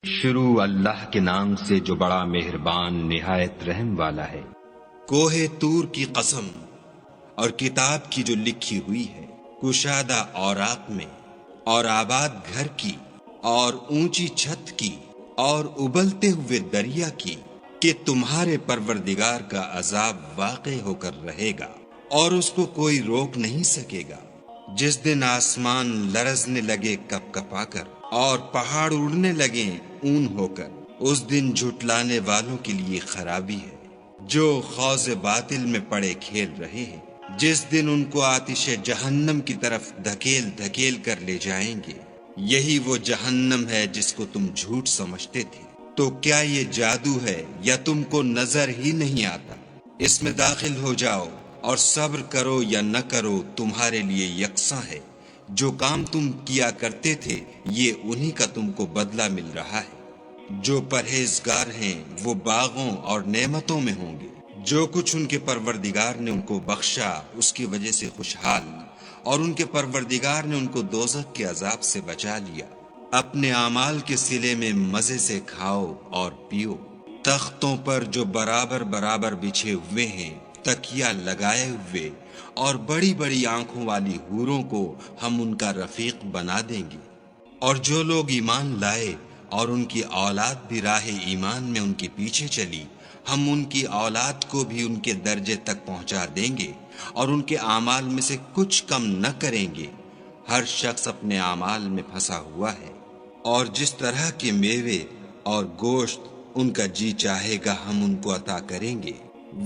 شروع اللہ کے نام سے جو بڑا مہربان نہایت رحم والا ہے۔ کوہ طور کی قسم اور کتاب کی جو لکھی ہوئی ہے، کشادہ اوراق میں، اور آباد گھر کی، اور اونچی چھت کی، اور ابلتے ہوئے دریا کی، کہ تمہارے پروردگار کا عذاب واقع ہو کر رہے گا اور اس کو کوئی روک نہیں سکے گا۔ جس دن آسمان لرزنے لگے کپ کپا کر اور پہاڑ اڑنے لگے اون ہو کر، اس دن جھٹلانے والوں کے لیے خرابی ہے جو خوض باطل میں پڑے کھیل رہے ہیں۔ جس دن ان کو آتش جہنم کی طرف دھکیل دھکیل کر لے جائیں گے، یہی وہ جہنم ہے جس کو تم جھوٹ سمجھتے تھے۔ تو کیا یہ جادو ہے یا تم کو نظر ہی نہیں آتا؟ اس میں داخل ہو جاؤ اور صبر کرو یا نہ کرو تمہارے لیے یکساں ہے۔ جو کام تم کیا کرتے تھے یہ انہی کا تم کو بدلہ مل رہا ہے۔ جو پرہیزگار ہیں وہ باغوں اور نعمتوں میں ہوں گے۔ جو کچھ ان کے پروردگار نے ان کو بخشا اس کی وجہ سے خوشحال، اور ان کے پروردگار نے ان کو دوزخ کے عذاب سے بچا لیا۔ اپنے اعمال کے صلے میں مزے سے کھاؤ اور پیو۔ تختوں پر جو برابر برابر بچھے ہوئے ہیں، تکیہ لگائے ہوئے، اور بڑی بڑی آنکھوں والی حوروں کو ہم ان کا رفیق بنا دیں گے۔ اور جو لوگ ایمان لائے اور ان کی اولاد بھی راہ ایمان میں ان کے پیچھے چلی، ہم ان کی اولاد کو بھی ان کے درجے تک پہنچا دیں گے اور ان کے اعمال میں سے کچھ کم نہ کریں گے۔ ہر شخص اپنے اعمال میں پھنسا ہوا ہے، اور جس طرح کے میوے اور گوشت ان کا جی چاہے گا ہم ان کو عطا کریں گے۔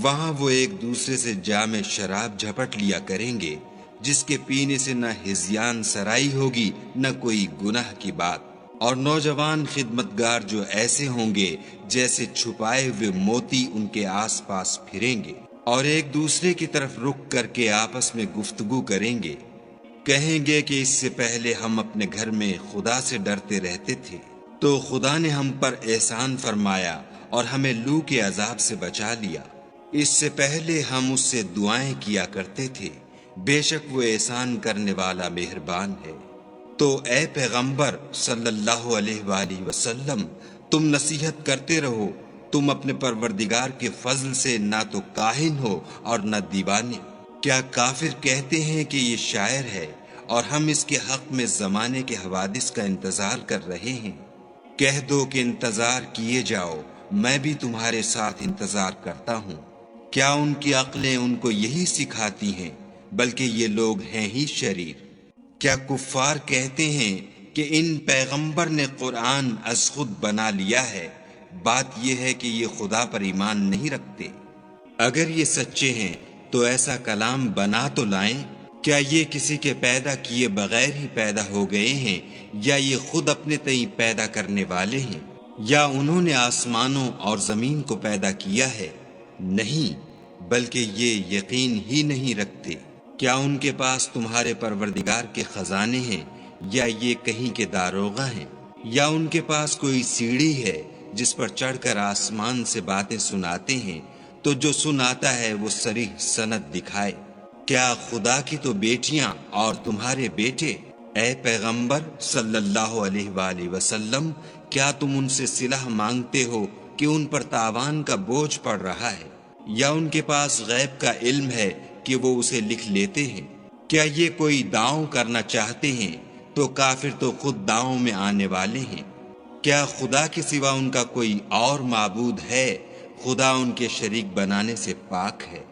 وہاں وہ ایک دوسرے سے جام شراب جھپٹ لیا کریں گے، جس کے پینے سے نہ ہذیان سرائی ہوگی نہ کوئی گناہ کی بات۔ اور نوجوان خدمتگار جو ایسے ہوں گے جیسے چھپائے ہوئے موتی ان کے آس پاس پھریں گے، اور ایک دوسرے کی طرف رخ کر کے آپس میں گفتگو کریں گے، کہیں گے کہ اس سے پہلے ہم اپنے گھر میں خدا سے ڈرتے رہتے تھے، تو خدا نے ہم پر احسان فرمایا اور ہمیں لو کے عذاب سے بچا لیا۔ اس سے پہلے ہم اس سے دعائیں کیا کرتے تھے، بے شک وہ احسان کرنے والا مہربان ہے۔ تو اے پیغمبر صلی اللہ علیہ وآلہ وسلم، تم نصیحت کرتے رہو، تم اپنے پروردگار کے فضل سے نہ تو کاہن ہو اور نہ دیوانے۔ کیا کافر کہتے ہیں کہ یہ شاعر ہے اور ہم اس کے حق میں زمانے کے حوادث کا انتظار کر رہے ہیں؟ کہہ دو کہ انتظار کیے جاؤ، میں بھی تمہارے ساتھ انتظار کرتا ہوں۔ کیا ان کی عقلیں ان کو یہی سکھاتی ہیں؟ بلکہ یہ لوگ ہیں ہی شریر۔ کیا کفار کہتے ہیں کہ ان پیغمبر نے قرآن از خود بنا لیا ہے؟ بات یہ ہے کہ یہ خدا پر ایمان نہیں رکھتے۔ اگر یہ سچے ہیں تو ایسا کلام بنا تو لائیں۔ کیا یہ کسی کے پیدا کیے بغیر ہی پیدا ہو گئے ہیں، یا یہ خود اپنے تئیں پیدا کرنے والے ہیں، یا انہوں نے آسمانوں اور زمین کو پیدا کیا ہے؟ نہیں، بلکہ یہ یقین ہی نہیں رکھتے۔ کیا ان کے پاس تمہارے پروردگار کے خزانے ہیں، یا یہ کہیں کے داروغہ ہیں، یا ان کے پاس کوئی سیڑھی ہے جس پر چڑھ کر آسمان سے باتیں سناتے ہیں؟ تو جو سناتا ہے وہ صریح سند دکھائے۔ کیا خدا کی تو بیٹیاں اور تمہارے بیٹے؟ اے پیغمبر صلی اللہ علیہ وآلہ وسلم، کیا تم ان سے صلح مانگتے ہو کہ ان پر تاوان کا بوجھ پڑ رہا ہے، یا ان کے پاس غیب کا علم ہے کہ وہ اسے لکھ لیتے ہیں؟ کیا یہ کوئی داؤں کرنا چاہتے ہیں تو کافر تو خود داؤں میں آنے والے ہیں۔ کیا خدا کے سوا ان کا کوئی اور معبود ہے؟ خدا ان کے شریک بنانے سے پاک ہے۔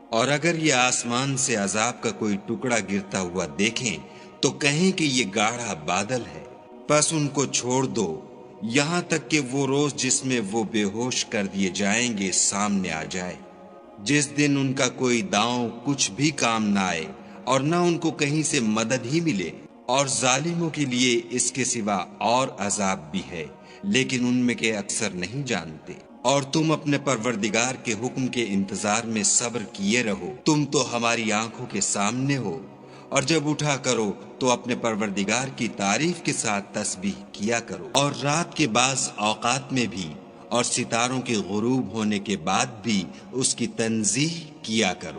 اور اگر یہ آسمان سے عذاب کا کوئی ٹکڑا گرتا ہوا دیکھیں تو کہیں کہ یہ گاڑھا بادل ہے، پس ان کو چھوڑ دو یہاں تک کہ وہ روز جس میں وہ بے ہوش کر دیے جائیں گے سامنے آ جائے، جس دن ان کا کوئی داؤں کچھ بھی کام نہ آئے اور نہ ان کو کہیں سے مدد ہی ملے۔ اور ظالموں کے لیے اس کے سوا اور عذاب بھی ہے، لیکن ان میں کے اکثر نہیں جانتے۔ اور تم اپنے پروردگار کے حکم کے انتظار میں صبر کیے رہو، تم تو ہماری آنکھوں کے سامنے ہو، اور جب اٹھا کرو تو اپنے پروردگار کی تعریف کے ساتھ تسبیح کیا کرو، اور رات کے بعض اوقات میں بھی اور ستاروں کے غروب ہونے کے بعد بھی اس کی تنزیہ کیا کرو۔